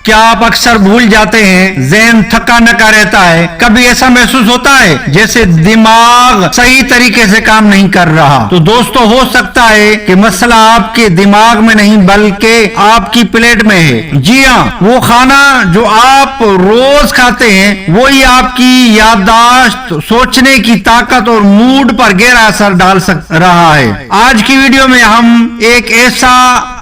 کیا آپ اکثر بھول جاتے ہیں؟ ذہن تھکا نکا رہتا ہے، کبھی ایسا محسوس ہوتا ہے جیسے دماغ صحیح طریقے سے کام نہیں کر رہا؟ تو دوستو، ہو سکتا ہے کہ مسئلہ آپ کے دماغ میں نہیں بلکہ آپ کی پلیٹ میں ہے۔ جی ہاں، وہ کھانا جو آپ روز کھاتے ہیں وہی آپ کی یادداشت، سوچنے کی طاقت اور موڈ پر گہرا اثر ڈال رہا ہے۔ آج کی ویڈیو میں ہم ایک ایسا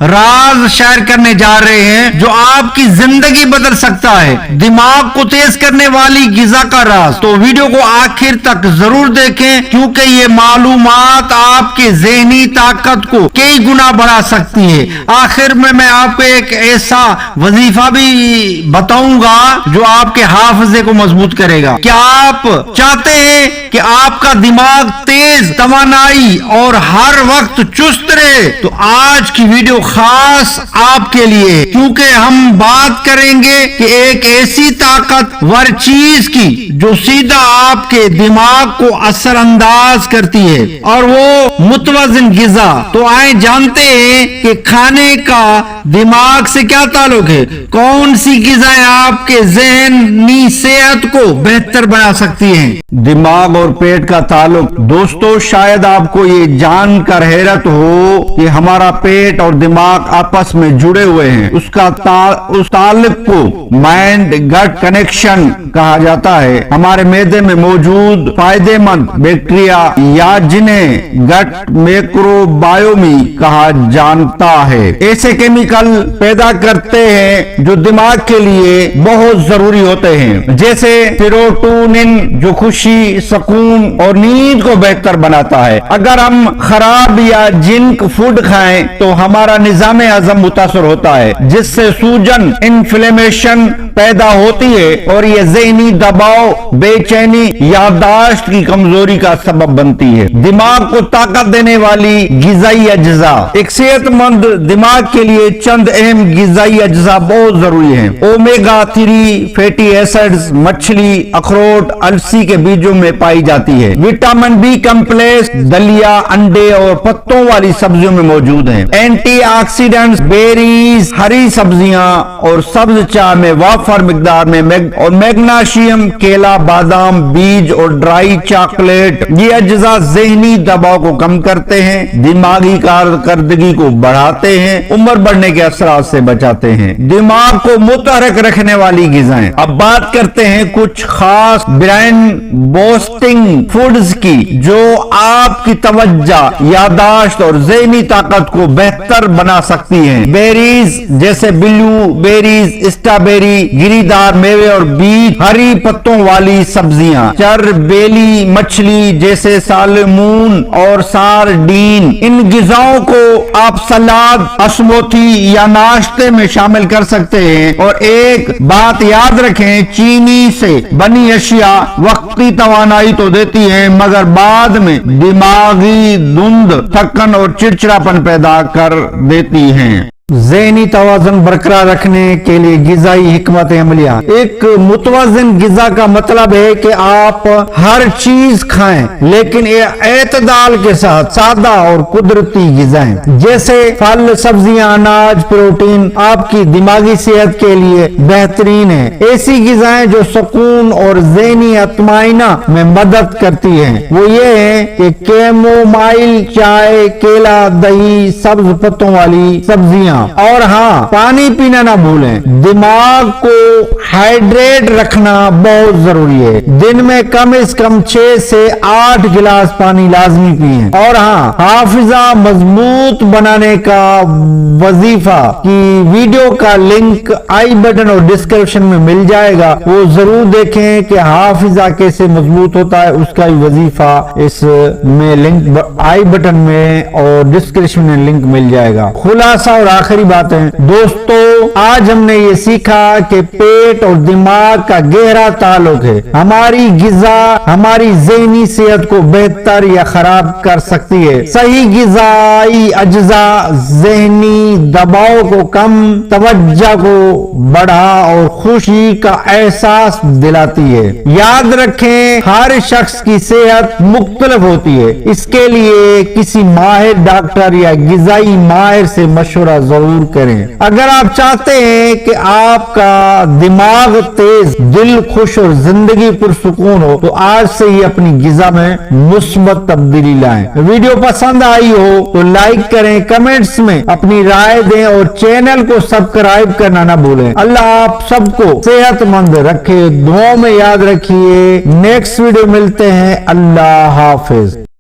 راز شیئر کرنے جا رہے ہیں جو آپ کی زندگی بدل سکتا ہے، دماغ کو تیز کرنے والی غذا کا راز۔ تو ویڈیو کو آخر تک ضرور دیکھیں کیونکہ یہ معلومات آپ کی ذہنی طاقت کو کئی گنا بڑھا سکتی ہے۔ آخر میں آپ کو ایک ایسا وظیفہ بھی بتاؤں گا جو آپ کے حافظے کو مضبوط کرے گا۔ کیا آپ چاہتے ہیں کہ آپ کا دماغ تیز، توانائی اور ہر وقت چست رہے؟ تو آج کی ویڈیو خاص آپ کے لیے، کیونکہ ہم بات کریں گے کہ ایک ایسی طاقتور چیز کی جو سیدھا آپ کے دماغ کو اثر انداز کرتی ہے، اور وہ متوازن غذا۔ تو آئیں جانتے ہیں کہ کھانے کا دماغ سے کیا تعلق ہے، کون سی غذائیں آپ کے ذہنی صحت کو بہتر بنا سکتی ہیں۔ دماغ اور پیٹ کا تعلق۔ دوستو، شاید آپ کو یہ جان کر حیرت ہو کہ ہمارا پیٹ اور دماغ آپس میں جڑے ہوئے ہیں۔ اس تعلق کو مائنڈ گٹ کنیکشن کہا جاتا ہے۔ ہمارے معدے میں موجود فائدہ مند بیکٹیریا یا جنہیں گٹ میکرو بایومی کہا جاتا ہے، ایسے کیمیکل پیدا کرتے ہیں جو دماغ کے لیے بہت ضروری ہوتے ہیں، جیسے سیروٹونین جو خوشی، سکون اور نیند کو بہتر بناتا ہے۔ اگر ہم خراب یا جنک فوڈ کھائیں تو ہمارا نظام ہضم متاثر ہوتا ہے، جس سے سوجن، انفلیمیشن پیدا ہوتی ہے اور یہ ذہنی دباؤ، بے چینی، یادداشت کی کمزوری کا سبب بنتی ہے۔ دماغ کو طاقت دینے والی غذائی اجزاء۔ ایک صحت مند دماغ کے لیے چند اہم غذائی اجزاء بہت ضروری ہیں۔ اومیگا 3 فیٹی ایسڈز مچھلی، اخروٹ، السی کے بیجوں میں پائی جاتی ہے۔ وٹامن بی کمپلیکس دلیا، انڈے اور پتوں والی سبزیوں میں موجود ہیں۔ اینٹی آکسیڈنٹس بیریز، ہری سبزیاں اور سبز چائے میں وافر مقدار میں اور میگنیشیم، کیلا، بادام، بیج اور ڈرائی چاکلیٹ۔ یہ اجزاء ذہنی دباؤ کو کم کرتے ہیں، دماغی کارکردگی کو بڑھاتے ہیں، عمر بڑھنے کے اثرات سے بچاتے ہیں۔ دماغ کو متحرک رکھنے والی غذائیں۔ اب بات کرتے ہیں کچھ خاص برین بوسٹنگ فوڈز کی جو آپ کی توجہ، یادداشت اور ذہنی طاقت کو بہتر بنا سکتی ہیں۔ بیریز جیسے بلو بیریز، اسٹرابیری، گری دار میوے اور بیج، ہری پتوں والی سبزیاں، چربیلی مچھلی جیسے سالمون اور سارڈین۔ ان غذاؤں کو آپ سلاد، اسموتھی یا ناشتے میں شامل کر سکتے ہیں۔ اور ایک بات یاد رکھیں، چینی سے بنی اشیاء وقتی توانائی تو دیتی ہیں مگر بعد میں دماغی دھند، تھکن اور چڑچڑاپن پیدا کر دیتی ہیں۔ ذہنی توازن برقرار رکھنے کے لیے غذائی حکمت عملیاں۔ ایک متوازن غذا کا مطلب ہے کہ آپ ہر چیز کھائیں لیکن اعتدال کے ساتھ، سادہ اور قدرتی غذائیں جیسے پھل، سبزیاں، اناج، پروٹین آپ کی دماغی صحت کے لیے بہترین ہیں۔ ایسی غذائیں جو سکون اور ذہنی اطمینان میں مدد کرتی ہیں وہ یہ ہیں کہ کیمومائل چائے، کیلا، دہی، سبز پتوں والی سبزیاں، اور ہاں پانی پینا نہ بھولیں۔ دماغ کو ہائیڈریٹ رکھنا بہت ضروری ہے، دن میں کم از کم 6 سے 8 گلاس پانی لازمی پئیں۔ اور ہاں، حافظہ مضبوط بنانے کا وظیفہ کی ویڈیو کا لنک آئی بٹن اور ڈسکرپشن میں مل جائے گا، وہ ضرور دیکھیں کہ حافظہ کیسے مضبوط ہوتا ہے، اس کا وظیفہ اس میں لنک آئی بٹن میں اور ڈسکرپشن میں لنک مل جائے گا۔ خلاصہ اور آخری باتیں دوستو، آج ہم نے یہ سیکھا کہ پیٹ اور دماغ کا گہرا تعلق ہے۔ ہماری غذا ہماری ذہنی صحت کو بہتر یا خراب کر سکتی ہے۔ صحیح غذائی اجزاء ذہنی دباؤ کو کم، توجہ کو بڑھا اور خوشی کا احساس دلاتی ہے۔ یاد رکھیں، ہر شخص کی صحت مختلف ہوتی ہے، اس کے لیے کسی ماہر ڈاکٹر یا غذائی ماہر سے مشورہ ضرور کریں۔ اگر آپ چاہتے ہیں کہ آپ کا دماغ تیز، دل خوش اور زندگی پرسکون ہو تو آج سے ہی اپنی غذا میں مثبت تبدیلی لائیں۔ ویڈیو پسند آئی ہو تو لائک کریں، کمنٹس میں اپنی رائے دیں اور چینل کو سبسکرائب کرنا نہ بھولیں۔ اللہ آپ سب کو صحت مند رکھے، دعاؤں میں یاد رکھیے۔ نیکسٹ ویڈیو ملتے ہیں، اللہ حافظ۔